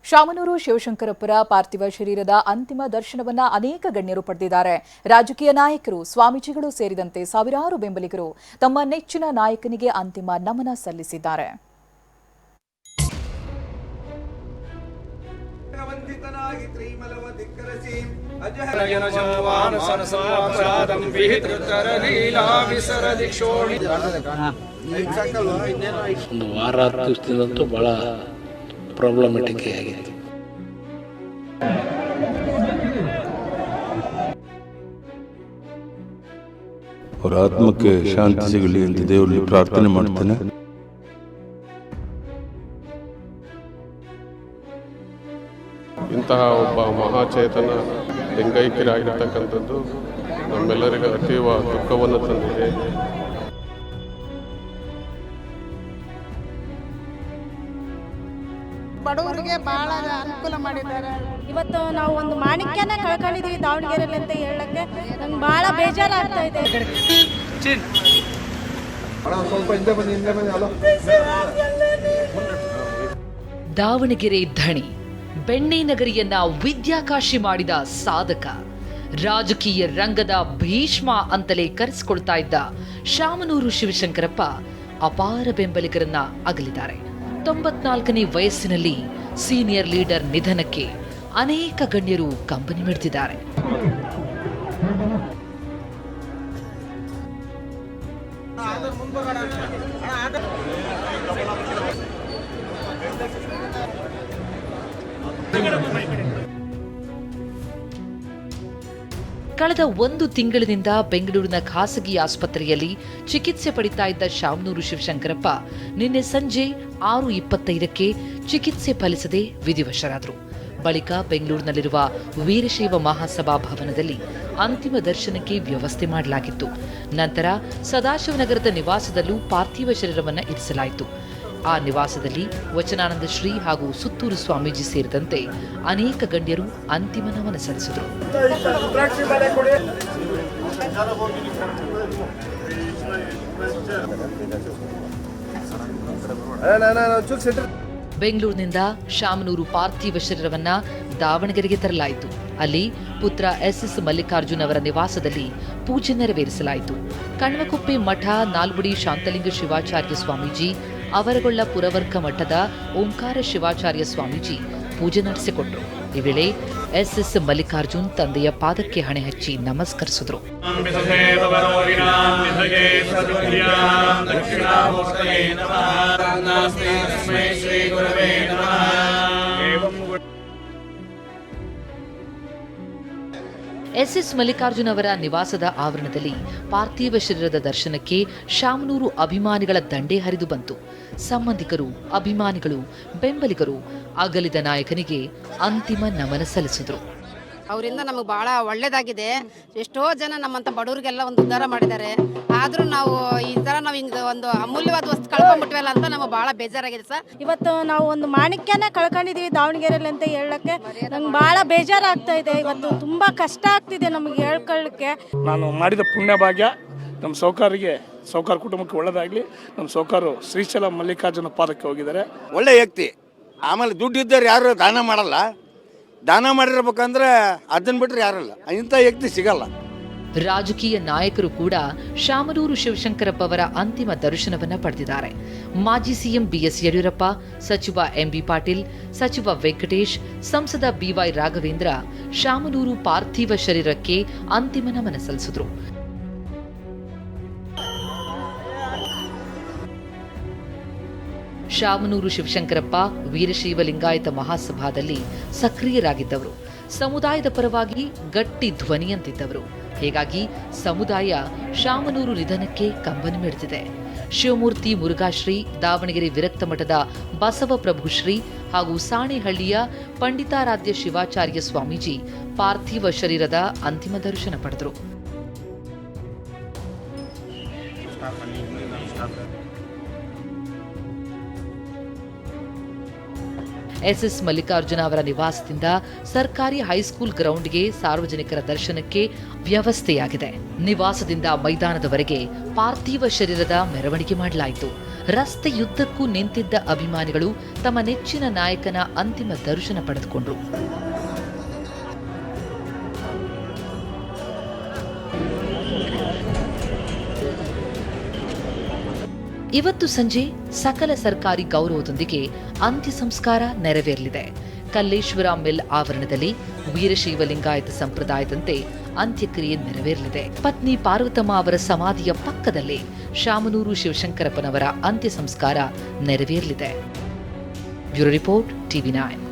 ಶಾಮನೂರು ಶಿವಶಂಕರಪ್ಪರ ಪಾರ್ಥಿವ ಶರೀರದ ಅಂತಿಮ ದರ್ಶನವನ್ನ ಅನೇಕ ಗಣ್ಯರು ಪಡೆದಿದ್ದಾರೆ. ರಾಜಕೀಯ ನಾಯಕರು, ಸ್ವಾಮೀಜಿಗಳು ಸೇರಿದಂತೆ ಸಾವಿರಾರು ಬೆಂಬಲಿಗರು ತಮ್ಮ ನೆಚ್ಚಿನ ನಾಯಕನಿಗೆ ಅಂತಿಮ ನಮನ ಸಲ್ಲಿಸಿದ್ದಾರೆ. ಒಂದು ವಾರ ದಿವಸದಿಂದಂತೂ ಬಹಳ ಪ್ರಾಬ್ಲಮ್ಯಾಟಿಕ್ ಆಗಿತ್ತು. ಅವರ ಆತ್ಮಕ್ಕೆ ಶಾಂತಿ ಸಿಗಲಿ ಅಂತ ದೇವರಲ್ಲಿ ಪ್ರಾರ್ಥನೆ ಮಾಡ್ತೇನೆ. ಇಂತಹ ಒಬ್ಬ ಮಹಾಚೇತನ ಲಿಂಗೈಕ್ಯರಾಗಿರ್ತಕ್ಕಂಥದ್ದು ನಮ್ಮೆಲ್ಲರಿಗೂ ಅತೀವ ದುಃಖವನ್ನು ತಂದಿದೆ. ಬಡವರಿಗೆ ಬಹಳ ಅನುಕೂಲ ಮಾಡಿದ್ದಾರೆ. ಇವತ್ತು ನಾವು ಒಂದು ಮಾಣಿಕ್ಯನ ಕಳ್ಕೊಂಡಿದೀವಿ ದಾವಣಗೆರೆಯಲ್ಲಿ ಅಂತ ಹೇಳಕ್ಕೆ ನಂಗೆ ಬಹಳ ಬೇಜಾರಾಗ್ತಾ ಇದೆ. ದಾವಣಗೆರೆ ಧಣಿ, ಬೆಣ್ಣೆ ನಗರಿಯನ್ನ ವಿದ್ಯಾಕಾಶಿ ಮಾಡಿದ ಸಾಧಕ, ರಾಜಕೀಯ ರಂಗದ ಭೀಷ್ಮ ಅಂತಲೇ ಕರೆಸಿಕೊಳ್ತಾ ಇದ್ದ ಶಾಮನೂರು ಶಿವಶಂಕರಪ್ಪ ಅಪಾರ ಬೆಂಬಲಿಗರನ್ನ ಅಗಲಿದ್ದಾರೆ. 94ನೇ ವಯಸ್ಸಿನಲ್ಲಿ ಸೀನಿಯರ್ ಲೀಡರ್ ನಿಧನಕ್ಕೆ ಅನೇಕ ಗಣ್ಯರು ಕಂಬನಿ ಮಿಡ್ತಿದ್ದಾರೆ. ಕಳೆದ 1 ತಿಂಗಳಿನಿಂದ ಬೆಂಗಳೂರಿನ ಖಾಸಗಿ ಆಸ್ಪತ್ರೆಯಲ್ಲಿ ಚಿಕಿತ್ಸೆ ಪಡಿತಾ ಇದ್ದ ಶಾಮನೂರು ಶಿವಶಂಕರಪ್ಪ ನಿನ್ನೆ ಸಂಜೆ 6:25ಕ್ಕೆ ಚಿಕಿತ್ಸೆ ಫಲಿಸದೆ ವಿಧಿವಶರಾದರು. ಬಳಿಕ ಬೆಂಗಳೂರಿನಲ್ಲಿರುವ ವೀರಶೈವ ಮಹಾಸಭಾ ಭವನದಲ್ಲಿ ಅಂತಿಮ ದರ್ಶನಕ್ಕೆ ವ್ಯವಸ್ಥೆ ಮಾಡಲಾಗಿತ್ತು. ನಂತರ ಸದಾಶಿವನಗರದ ನಿವಾಸದಲ್ಲೂ ಪಾರ್ಥಿವ ಶರೀರವನ್ನು ಇರಿಸಲಾಯಿತು. ಆ ನಿವಾಸದಲ್ಲಿ ವಚನಾನಂದ ಶ್ರೀ ಹಾಗೂ ಸುತ್ತೂರು ಸ್ವಾಮೀಜಿ ಸೇರಿದಂತೆ ಅನೇಕ ಗಣ್ಯರು ಅಂತಿಮ ನಮನ ಸಲ್ಲಿಸಿದರು. ಬೆಂಗಳೂರಿನಿಂದ ಶಾಮನೂರು ಪಾರ್ಥಿವ ಶರೀರವನ್ನ ದಾವಣಗೆರೆಗೆ ತರಲಾಯಿತು. ಅಲ್ಲಿ ಪುತ್ರ ಎಸ್ ಮಲ್ಲಿಕಾರ್ಜುನ್ ಅವರ ನಿವಾಸದಲ್ಲಿ ಪೂಜೆ ನೆರವೇರಿಸಲಾಯಿತು. ಕಣ್ವಕುಪ್ಪೆ ಮಠ ನಾಲ್ವಡಿ ಶಾಂತಲಿಂಗ ಶಿವಾಚಾರ್ಯ ಸ್ವಾಮೀಜಿ, ಅವರಗೊಳ್ಳ ಪುರವರ್ಗ ಮಠದ ಓಂಕಾರ ಶಿವಾಚಾರ್ಯ ಸ್ವಾಮೀಜಿ ಪೂಜೆ ನಡೆಸಿಕೊಟ್ರು. ಈ ವೇಳೆ ಎಸ್ ಮಲ್ಲಿಕಾರ್ಜುನ್ ತಂದೆಯ ಪಾದಕ್ಕೆ ಹಣೆ ಹಚ್ಚಿ ನಮಸ್ಕರಿಸಿದ್ರು. ಎಸ್ ಮಲ್ಲಿಕಾರ್ಜುನ್ ಅವರ ನಿವಾಸದ ಆವರಣದಲ್ಲಿ ಪಾರ್ಥಿವ ಶರೀರದ ದರ್ಶನಕ್ಕೆ ಶಾಮನೂರು ಅಭಿಮಾನಿಗಳ ದಂಡೇ ಹರಿದು ಬಂತು. ಸಂಬಂಧಿಕರು, ಅಭಿಮಾನಿಗಳು, ಬೆಂಬಲಿಗರು ಅಗಲಿದ ನಾಯಕನಿಗೆ ಅಂತಿಮ ನಮನ ಸಲ್ಲಿಸಿದರು. ಅವರಿಂದ ನಮಗೆ ಬಹಳ ಒಳ್ಳೇದಾಗಿದೆ. ಎಷ್ಟೋ ಜನ ನಮ್ಮಂತ ಬಡವರಿಗೆಲ್ಲ ಒಂದು ಉದ್ಧಾರ ಮಾಡಿದ್ದಾರೆ. ಆದ್ರೂ ನಾವು ಈ ತರ ನಾವು ಹಿಂಗ ಒಂದು ಅಮೂಲ್ಯವಾದ ವಸ್ತು ಕಳ್ಕೊಂಡ್ಬಿಟ್ವಲ್ಲ ಅಂತ ನಮಗೆ ಬಹಳ ಬೇಜಾರಾಗಿದೆ ಸರ್. ಇವತ್ತು ನಾವು ಒಂದು ಮಾಣಿಕ್ಯನ ಕಳ್ಕೊಂಡಿದೀವಿ ದಾವಣಗೆರೆಯಲ್ಲಿ ಅಂತ ಹೇಳಕ್ಕೆ ನಂಗೆ ಬಹಳ ಬೇಜಾರಾಗ್ತಾ ಇದೆ. ಇವತ್ತು ತುಂಬಾ ಕಷ್ಟ ಆಗ್ತಿದೆ ನಮಗೆ ಹೇಳ್ಕೊಳ್ಳಕ್ಕೆ. ನಾನು ಮಾಡಿದ ಪುಣ್ಯ ಭಾಗ್ಯ ನಮ್ಮ ಸೌಕಾರ ಕುಟುಂಬಕ್ಕೆ ಒಳ್ಳೆದಾಗ್ಲಿ. ನಮ್ಮ ಸೌಕಾರು ಶ್ರೀಶೈಲ ಮಲ್ಲಿಕಾರ್ಜುನ ಪಾದಕ್ಕೆ ಹೋಗಿದ್ದಾರೆ. ಒಳ್ಳೆ ವ್ಯಕ್ತಿ. ಆಮೇಲೆ ದುಡ್ಡು ಇದ್ದವ್ರು ಯಾರು ದಾನ ಮಾಡಲ್ಲ. ದಾನ ಮಾಡಿರ್ಬೇಕಂದ್ರೆ ಅದನ್ನ ಬಿಟ್ರೆ ಯಾರಲ್ಲ, ಇಂಥ ವ್ಯಕ್ತಿ ಸಿಗಲ್ಲ. ರಾಜಕೀಯ ನಾಯಕರು ಕೂಡ ಶಾಮನೂರು ಶಿವಶಂಕರಪ್ಪ ಅವರ ಅಂತಿಮ ದರ್ಶನವನ್ನ ಪಡೆದಿದ್ದಾರೆ. ಮಾಜಿ ಸಿಎಂ ಬಿಎಸ್ ಯಡಿಯೂರಪ್ಪ, ಸಚಿವ ಎಂಬಿ ಪಾಟೀಲ್, ಸಚಿವ ವೆಂಕಟೇಶ್, ಸಂಸದ ಬಿವೈ ರಾಘವೇಂದ್ರ ಶಾಮನೂರು ಪಾರ್ಥಿವ ಶರೀರಕ್ಕೆ ಅಂತಿಮ ನಮನ ಸಲ್ಲಿಸಿದರು. ಶಾಮನೂರು ಶಿವಶಂಕರಪ್ಪ ವೀರಶೈವ ಲಿಂಗಾಯತ ಮಹಾಸಭಾದಲ್ಲಿ ಸಕ್ರಿಯರಾಗಿದ್ದವರು. ಸಮುದಾಯದ ಪರವಾಗಿ ಗಟ್ಟಿ ಧ್ವನಿಯಂತಿದ್ದವರು. ಹೀಗಾಗಿ ಸಮುದಾಯ ಶಾಮನೂರು ನಿಧನಕ್ಕೆ ಕಂಬನಿ ಮಿಡಿದಿದೆ. ಶಿವಮೂರ್ತಿ ಮುರುಘಾಶ್ರೀ, ದಾವಣಗೆರೆ ವಿರಕ್ತ ಮಠದ ಬಸವಪ್ರಭು ಶ್ರೀ ಹಾಗೂ ಸಾಣೇಹಳ್ಳಿಯ ಪಂಡಿತಾರಾಧ್ಯ ಶಿವಾಚಾರ್ಯ ಸ್ವಾಮೀಜಿ ಪಾರ್ಥಿವ ಶರೀರದ ಅಂತಿಮ ದರ್ಶನ ಪಡೆದರು. ಎಸ್ ಮಲ್ಲಿಕಾರ್ಜುನ ಅವರ ನಿವಾಸದಿಂದ ಸರ್ಕಾರಿ ಹೈಸ್ಕೂಲ್ ಗ್ರೌಂಡ್ಗೆ ಸಾರ್ವಜನಿಕರ ದರ್ಶನಕ್ಕೆ ವ್ಯವಸ್ಥೆಯಾಗಿದೆ. ನಿವಾಸದಿಂದ ಮೈದಾನದವರೆಗೆ ಪಾರ್ಥಿವ ಶರೀರದ ಮೆರವಣಿಗೆ ಮಾಡಲಾಯಿತು. ರಸ್ತೆಯುದ್ದಕ್ಕೂ ನಿಂತಿದ್ದ ಅಭಿಮಾನಿಗಳು ತಮ್ಮ ನೆಚ್ಚಿನ ನಾಯಕನ ಅಂತಿಮ ದರ್ಶನ ಪಡೆದುಕೊಂಡರು. ಇವತ್ತು ಸಂಜೆ ಸಕಲ ಸರ್ಕಾರಿ ಗೌರವದೊಂದಿಗೆ ಅಂತ್ಯ ಸಂಸ್ಕಾರ ನೆರವೇರಲಿದೆ. ಕಲ್ಲೇಶ್ವರ ಮಿಲ್ ಆವರಣದಲ್ಲಿ ವೀರಶೈವ ಲಿಂಗಾಯತ ಸಂಪ್ರದಾಯದಂತೆ ಅಂತ್ಯಕ್ರಿಯೆ ನೆರವೇರಲಿದೆ. ಪತ್ನಿ ಪಾರ್ವತಮ್ಮ ಅವರ ಸಮಾಧಿಯ ಪಕ್ಕದಲ್ಲೇ ಶಾಮನೂರು ಶಿವಶಂಕರಪ್ಪನವರ ಅಂತ್ಯ ಸಂಸ್ಕಾರ ನೆರವೇರಲಿದೆ. Bureau report, TV9.